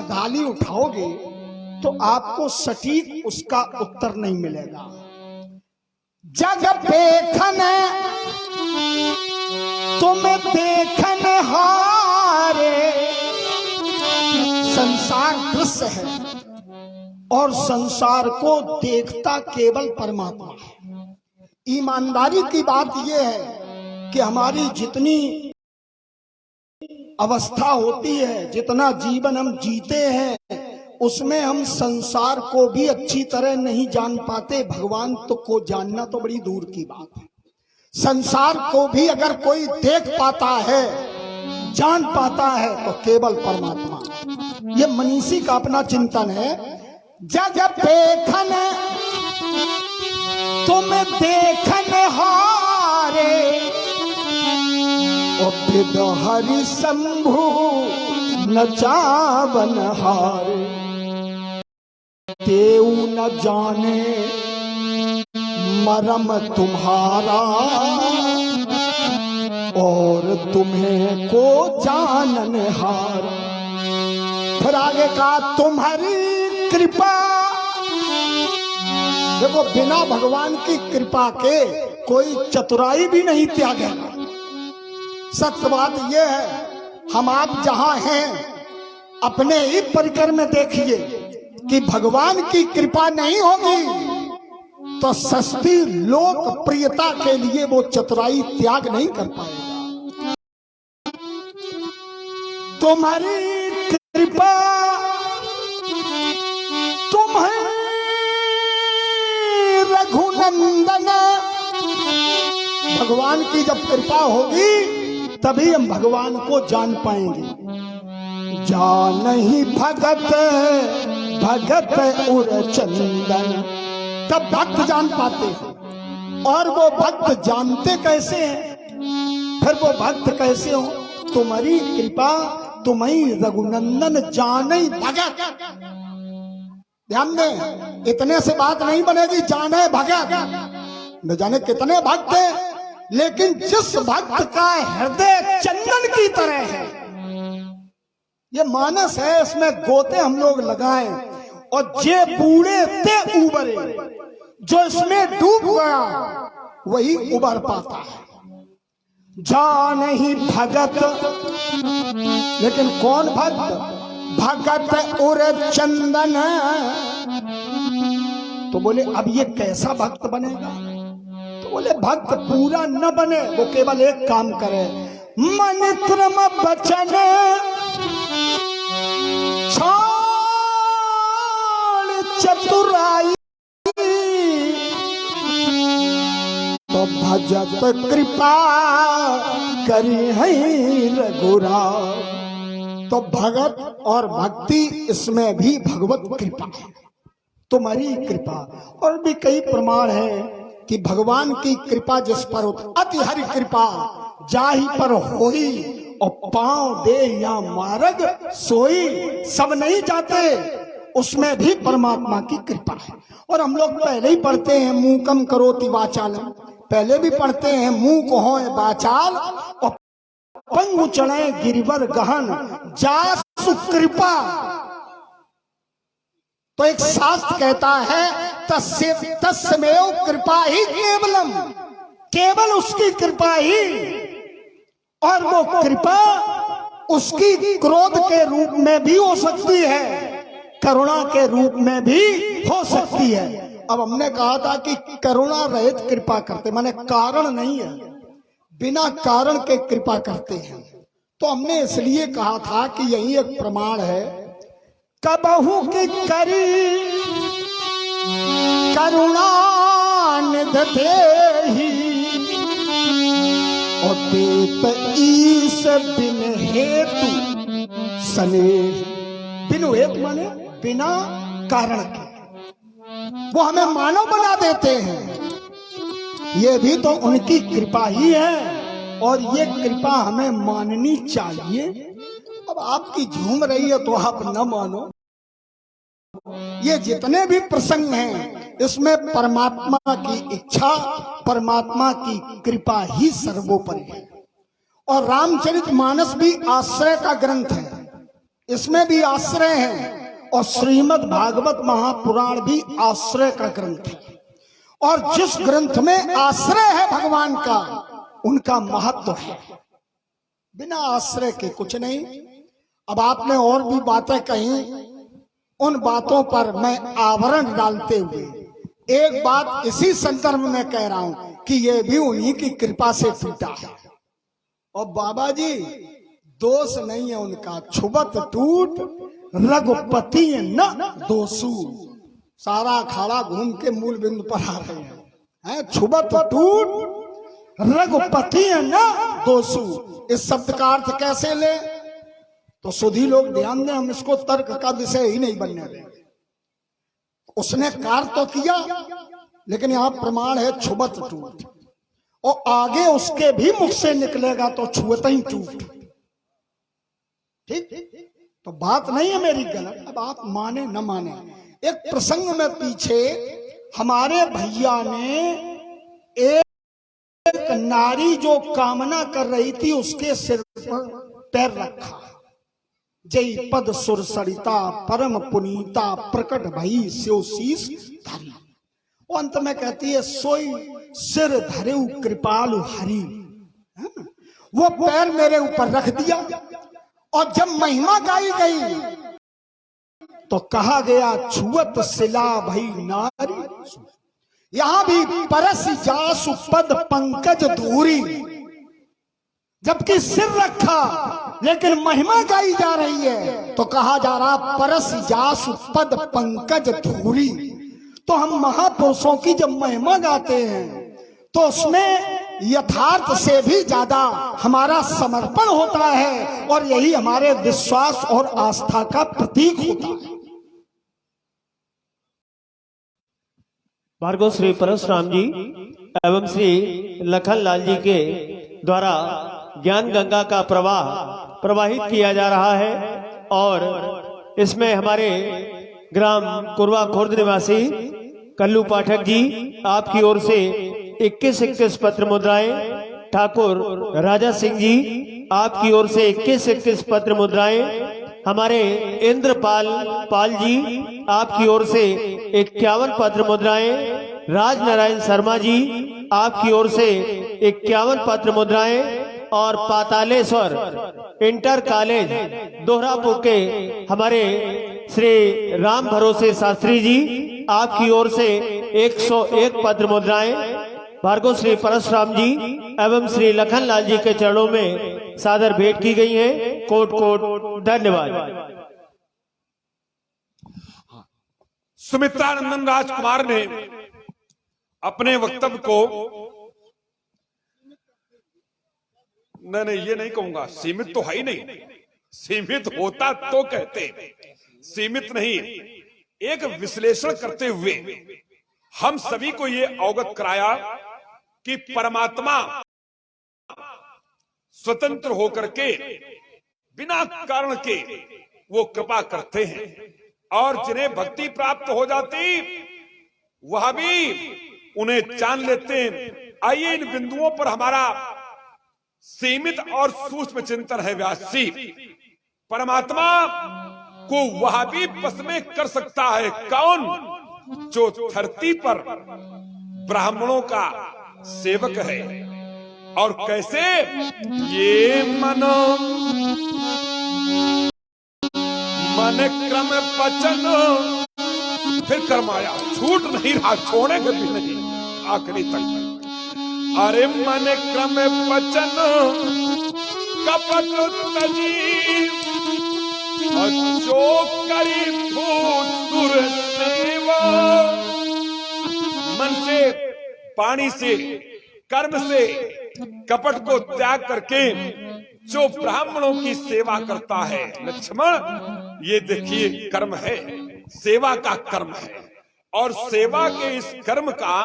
श्रद्धालु उठाओगे तो आपको सटीक उसका उत्तर नहीं मिलेगा। जग देखन तुम देखन हारे, संसार दृश्य है और संसार को देखता केवल परमात्मा है। ईमानदारी की बात यह है कि हमारी जितनी अवस्था होती है, जितना जीवन हम जीते हैं, उसमें हम संसार को भी अच्छी तरह नहीं जान पाते। भगवान तो को जानना तो बड़ी दूर की बात है। संसार को भी अगर कोई देख पाता है, जान पाता है, तो केवल परमात्मा। ये मनीषी का अपना चिंतन है। जग देखन तुम देखन हारे, और हरि शंभु नचावन हारे। तेऊ न जाने मरम तुम्हारा, और तुम्हें को जानन हारा। फिर आगे का तुम्हारी कृपा। देखो, बिना भगवान की कृपा के कोई चतुराई भी नहीं त्यागेगा। सत्य बात यह है, हम आप जहां हैं अपने ही परिकर में देखिए कि भगवान की कृपा नहीं होगी तो सस्ती लोकप्रियता के लिए वो चतुराई त्याग नहीं कर पाएगा। तुम्हारी कृपा तुम्हें रघुनंदन। भगवान की जब कृपा होगी तभी हम भगवान को जान पाएंगे। जानहि भगत भगत उर चंदन, तब भक्त जान पाते हैं। और वो भक्त जानते कैसे हैं? फिर वो भक्त कैसे हो? तुम्हारी कृपा तुम्हें रघुनंदन जानई भगत। ध्यान दें, इतने से बात नहीं बनेगी। जाने भगत, न जाने कितने भक्त हैं, लेकिन जिस भक्त का हृदय चंदन की तरह है, ये मानस है, इसमें गोते हम लोग लगाएं, और जे बूढ़े ते उबरे, जो इसमें डूब गया वही उबर पाता है। जानहि भगत, लेकिन कौन भक्त? भगत उर चंदन। तो बोले अब ये कैसा भक्त बनेगा? तो बोले भक्त पूरा न बने, वो केवल एक काम करे, मन क्रम वचन छाड़ चतुराई, तो भजत कृपा करी है रघुराई। तो भगत और भक्ति, इसमें भी भगवत कृपा है, तुम्हारी कृपा। और भी कई प्रमाण है कि भगवान की कृपा जिस पर हो, अति हरि कृपा जाहि पर होई, और पांव दे या मार्ग सोई। सब नहीं जाते, उसमें भी परमात्मा की कृपा है। और हम लोग पहले ही पढ़ते हैं, मूकम करोति वाचालम, पहले भी पढ़ते हैं, मुंह को होए वाचाल, और पंगु चढ़े गिरिवर गहन जासु कृपा। तो एक शास्त्र कहता है, तस्मेव कृपा ही केवलम, केवल उसकी कृपा ही। और वो कृपा उसकी क्रोध के रूप में भी हो सकती है, करुणा के रूप में भी हो सकती है। अब हमने कहा था कि करुणा रहित कृपा करते, माने कारण नहीं है, बिना कारण के कृपा करते हैं। तो हमने इसलिए कहा था कि यही एक प्रमाण है, कबहू की करी करुणा निधते ही, और देत ईस बिन हेतु स्नेह। बिन हेतु माने बिना कारण के वो हमें मानव बना देते हैं। ये भी तो उनकी कृपा ही है, और ये कृपा हमें माननी चाहिए। अब आपकी झूम रही है तो आप न मानो। ये जितने भी प्रसंग हैं, इसमें परमात्मा की इच्छा, परमात्मा की कृपा ही सर्वोपरि है। और रामचरितमानस भी आश्रय का ग्रंथ है। इसमें भी आश्रय है, और श्रीमद् भागवत महापुराण भी आश्रय का ग्रंथ है। और जिस ग्रंथ में आश्रय है भगवान का, उनका महत्व है। बिना आश्रय के कुछ नहीं। अब आपने और भी बातें कही, उन बातों पर मैं आवरण डालते हुए एक बात इसी संदर्भ में कह रहा हूं कि ये भी उन्हीं की कृपा से टूटा है। और बाबा जी दोष नहीं है उनका, छुबत टूट रघुपति न दोषु। सारा अखाड़ा घूम के मूल बिंदु पर आ रहे हैं। छुबत टूट रघुपति न दोषु। इस शब्द का अर्थ कैसे ले तो सुधी लोग ध्यान दें, हम इसको तर्क का विषय ही नहीं बनने देंगे। उसने कार्य तो किया, लेकिन यहां प्रमाण है छुबत टूट, और आगे उसके भी मुख से निकलेगा तो छुअत ही टूट। ठीक, तो बात नहीं है मेरी गलत। अब आप माने न माने, एक प्रसंग में पीछे हमारे भैया ने एक नारी जो कामना कर रही थी उसके सिर पर पैर रखा। जय पद सुर सरिता परम पुनीता प्रकट भई स्यो शीस धरी। वो अंत में कहती है सोई सिर धरेउ कृपालु हरि। वो पैर मेरे ऊपर रख दिया, और जब महिमा गाई गई तो कहा गया छुअत सिला भई नारी। यहां भी परस जासु पद पंकज धूरी, जबकि सिर रखा लेकिन महिमा गाई जा रही है तो कहा जा रहा परस जासु पद पंकज धूरी। तो हम महापुरुषों की जब महिमा गाते हैं तो उसमें यथार्थ से भी ज्यादा हमारा समर्पण होता है, और यही हमारे विश्वास और आस्था का प्रतीक होता है। भार्गव श्री परशुराम जी एवं श्री लखनलाल जी के द्वारा ज्ञान गंगा का प्रवाह प्रवाहित किया जा रहा है, और इसमें हमारे ग्राम कुरवा खुर्द निवासी कल्लू पाठक जी आपकी ओर से 21-21 पत्र मुद्राएं, ठाकुर राजा सिंह जी आपकी ओर से 21-21 पत्र मुद्राएं, हमारे इंद्रपाल पाल जी आपकी ओर से 51 पत्र मुद्राएं, राज नारायण शर्मा जी आपकी ओर से 51 पत्र मुद्राएं, और पातालेश्वर इंटर कॉलेज दोहरापुर के हमारे श्री राम भरोसे शास्त्री जी आपकी ओर से 101 पत्र मुद्राएं भार्गव श्री परशुराम जी एवं श्री लखनलाल जी के चरणों में सादर भेंट की गई है। कोट कोट धन्यवाद। सुमित्रानंदन राजकुमार ने अपने वक्तव्य को नहीं ये नहीं कहूंगा, सीमित तो है ही नहीं, सीमित होता तो कहते, सीमित नहीं, एक विश्लेषण करते हुए हम सभी को ये अवगत कराया कि परमात्मा स्वतंत्र होकर के बिना कारण के वो कृपा करते हैं, और जिन्हें भक्ति प्राप्त हो जाती वह भी उन्हें जान लेते हैं। आइए इन बिंदुओं पर हमारा सीमित और सूक्ष्म चिंतन है। व्यास जी, परमात्मा को वह भी बस में कर सकता है कौन? जो धरती पर ब्राह्मणों का सेवक है। और कैसे? ये मन क्रम वचन, फिर कर्म आया, छूट नहीं रहा, छोड़ेंगे भी नहीं आखिरी तक। अरे मन क्रम वचन कपट तजी, और जो करी भूसुर सेवा। मन से, पानी से, कर्म से कपट को त्याग करके जो ब्राह्मणों की सेवा करता है, लक्ष्मण ये देखिए कर्म है, सेवा का कर्म है, और सेवा के इस कर्म का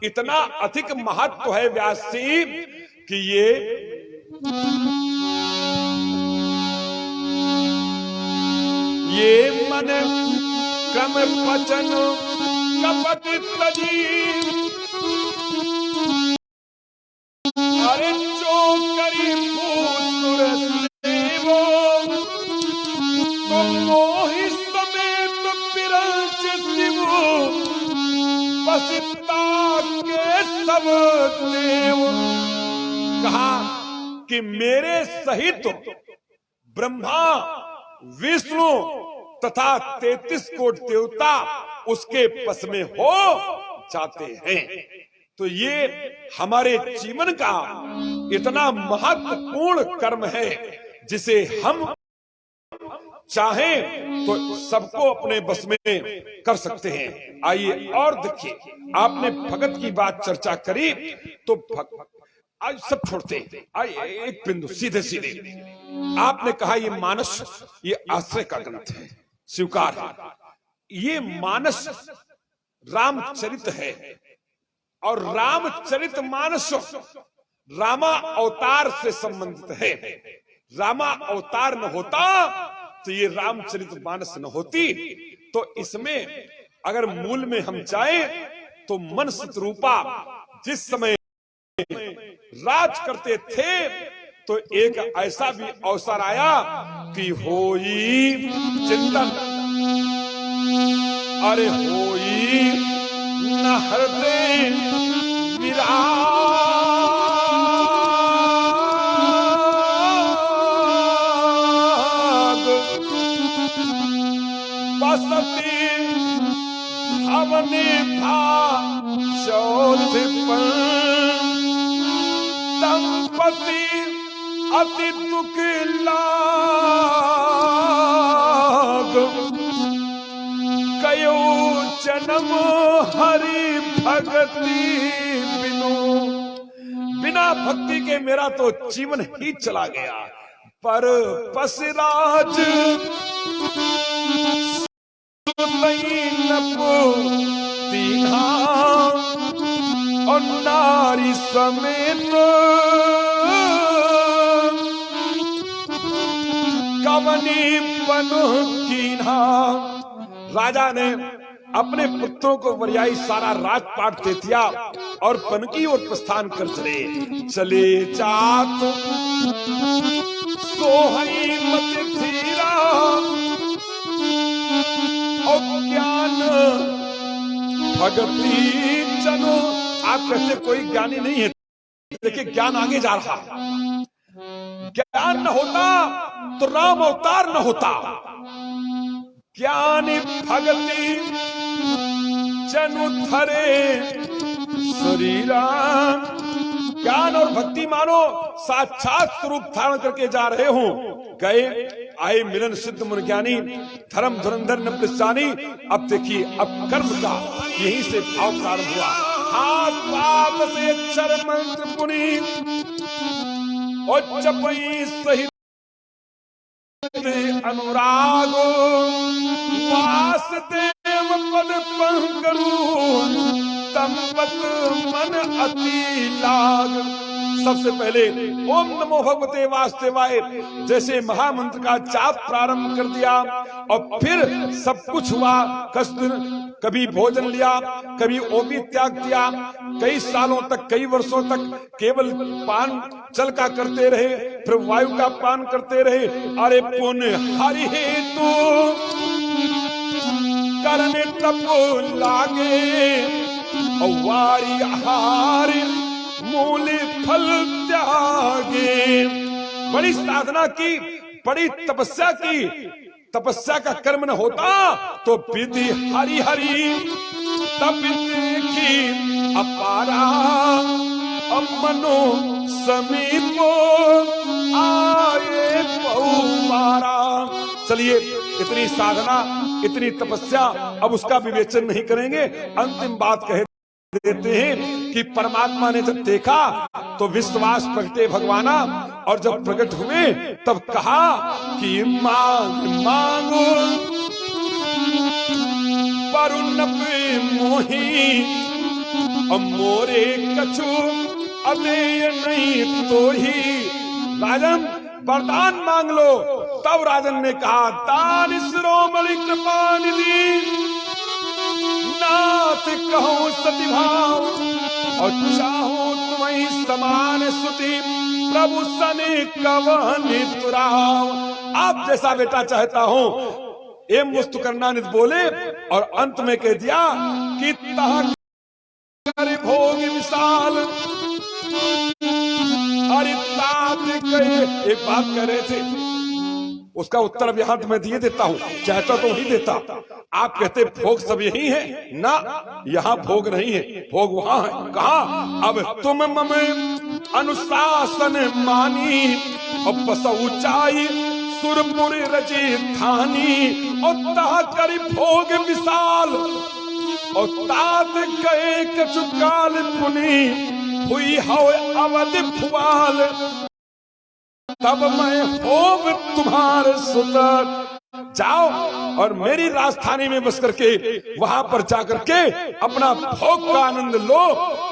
इतना अधिक महत्व है व्यास जी कि ये मन क्रम वचन कपट तजी, अरे जो करी भूसुर सेवो। देव। कहा कि मेरे सहित ब्रह्मा विष्णु तथा 33 कोट देवता उसके बस में हो जाते हैं। तो ये हमारे जीवन का इतना महत्वपूर्ण कर्म है जिसे हम चाहें तो सबको अपने बस में कर सकते हैं। आइए और देखिए, आपने भगत की बात चर्चा करी तो आज सब छोड़ते हैं। आइए एक बिंदु सीधे सीधे, आपने कहा ये मानस, ये आश्रय का ग्रंथ है, स्वीकार है। ये मानस रामचरित है और रामचरित मानस रामा अवतार से संबंधित है। रामा अवतार न होता तो ये रामचरित मानस न होती। तो इसमें अगर मूल में हम जाएं तो मन शत्रुपा जिस समय राज करते थे तो एक ऐसा भी अवसर आया कि होई चिंतन, अरे होई न हृदय विराग, बसती हमने भा चौथ पर दंपति अति दुख लाग, कयो जन्म हरि भक्ति बिनु। बिना भक्ति के मेरा तो जीवन ही चला गया। पर पसराज तीना और नारी समेत कवनी बनु कीन्हा। राजा ने अपने पुत्रों को वरियाई सारा राजपाट दे दिया और वन की ओर प्रस्थान कर चले जात सोहई मत धीरा और ज्ञान भगती जनो। आप कहते कोई ज्ञानी नहीं है, देखिए ज्ञान आगे जा रहा। ज्ञान न होता तो राम अवतार न होता। ज्ञानी भगति जनु धरे शरीरा। ज्ञान और भक्ति मानो साक्षात स्वरूप धारण करके जा रहे हो। गए आए मिलन सिद्ध मुनि ज्ञानी, धर्म धुरंधर न पृष्ठानी। अब देखिए अब कर्म का यहीं से भाव प्रारंभ हुआ। हाथ पाप से अक्षर मंत्र पुनि और जपई सहित अनुराग, वासुदेव पद पंकरू तंपत मन अति लाग। सबसे पहले ओम नमो भगवते वासुदेवाय जैसे महामंत्र का जाप प्रारंभ कर दिया और फिर सब कुछ हुआ। कभी भोजन लिया, कभी ओपी त्याग दिया। कई सालों तक, कई वर्षों तक केवल पान जल का करते रहे, फिर वायु का पान करते रहे। अरे पुण्य हरि हेतु करने तप लागे और वारी आहार मूल फल त्यागे। बड़ी साधना की, बड़ी तपस्या की। तपस्या का कर्म न होता तो विधि हरि हरि तप देखी अपारा मनो समीपो आए पौमारा। चलिए इतनी साधना, इतनी तपस्या, अब उसका विवेचन नहीं करेंगे। अंतिम बात कह देते हैं कि परमात्मा ने जब देखा तो विश्वास प्रगटे भगवाना, और जब प्रकट हुए तब कहा कि मांग मांगो परुनप मोही मोरे कछु अदेय नहीं तो ही। राजन वरदान मांग लो। तब राजन ने कहा दान शिरोमणि कृपा निधि नाथ कहूं सती भाव और चाहूं तुम्हें समान सुति प्रभु सने कवन तुराव। आप जैसा बेटा चाहता हूं। एम मुस्तु करनानित बोले और अंत में कह दिया कि कर भोग विशाल। अरे तात कहे, एक बात कह रहे थे, उसका उत्तर अब यहां मैं दिए देता हूं, चाहता तो नहीं देता। आप कहते भोग सब यही है ना, यहां भोग नहीं है, भोग वहां है। कहा, अब तुम मम अनुशासन मानी, और बस ऊंचाई सुरपुर रजी थानी, और ता करी भोग विशाल, और तात कहे कचुकाल पुनी, हुई हो अवध फुआल, तब मैं होब तुम्हारे सुतर। जाओ और मेरी राजधानी में बस करके वहां पर जाकर के अपना भोग का आनंद लो।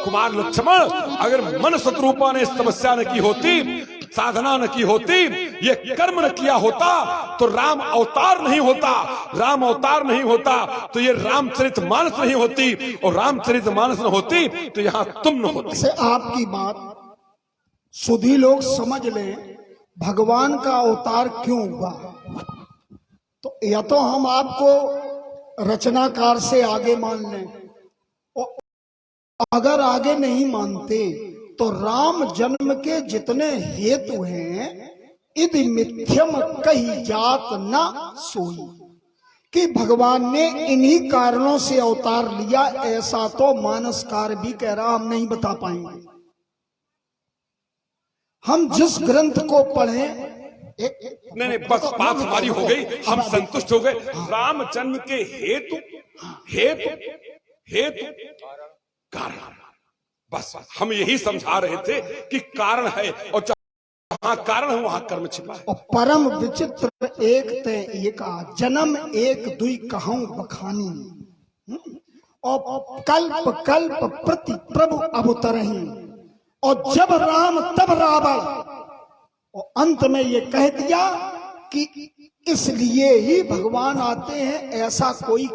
कुमार लक्ष्मण, अगर मन शत्रुपा ने तपस्या न की होती, साधना न की होती, ये कर्म न किया होता, तो राम अवतार नहीं होता। राम अवतार नहीं होता तो ये रामचरितमानस नहीं होती, और रामचरितमानस न होती तो यहां तुम न होती। से आपकी बात सुधी लोग समझ लें, भगवान का अवतार क्यों हुआ, तो या तो हम आपको रचनाकार से आगे मान लें, और अगर आगे नहीं मानते तो राम जन्म के जितने हेतु हैं, इदि मिथ्यम कही जात न सोई, कि भगवान ने इन्हीं कारणों से अवतार लिया, ऐसा तो मानसकार भी कह रहा, हम नहीं बता पाएंगे। हम जिस ग्रंथ को पढ़ें, नहीं, बस बात हमारी हो गई, हम संतुष्ट हो गए। राम जन्म के हेतु हेतु हेतु कारण, बस हम यही समझा रहे थे कि कारण है, और जहां कारण है वहां कर्म छिपा है। और परम विचित्र एक ते एका, जन्म एक दुई कहूं बखानी, और कल्प कल्प प्रति प्रभु अवतरही, और जब राम तब रावण, और अंत में ये कह दिया कि इसलिए ही भगवान आते हैं, ऐसा कोई